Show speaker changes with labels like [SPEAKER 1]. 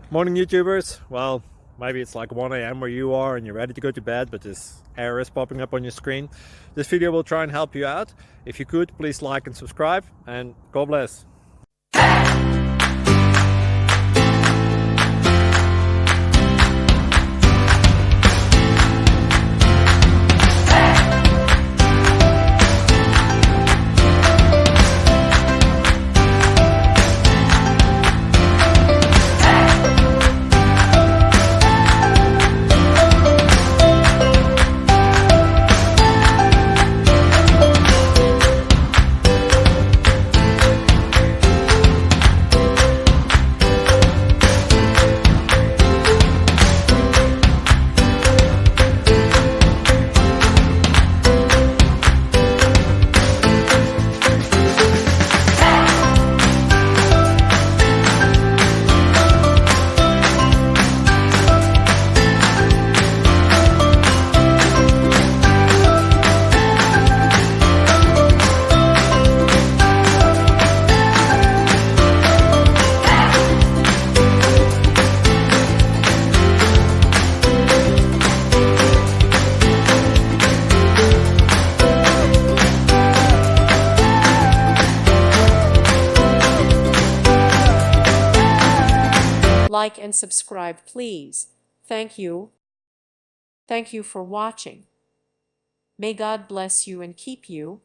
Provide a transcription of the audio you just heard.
[SPEAKER 1] Morning, YouTubers. Well, maybe it's like 1 a.m. where you are and you're ready to go to bed, but this error is popping up on your screen. This video will try and help you out. If you could, please like and subscribe, and God bless.
[SPEAKER 2] Like and subscribe, please. Thank you. Thank you for watching. May God bless you and keep you.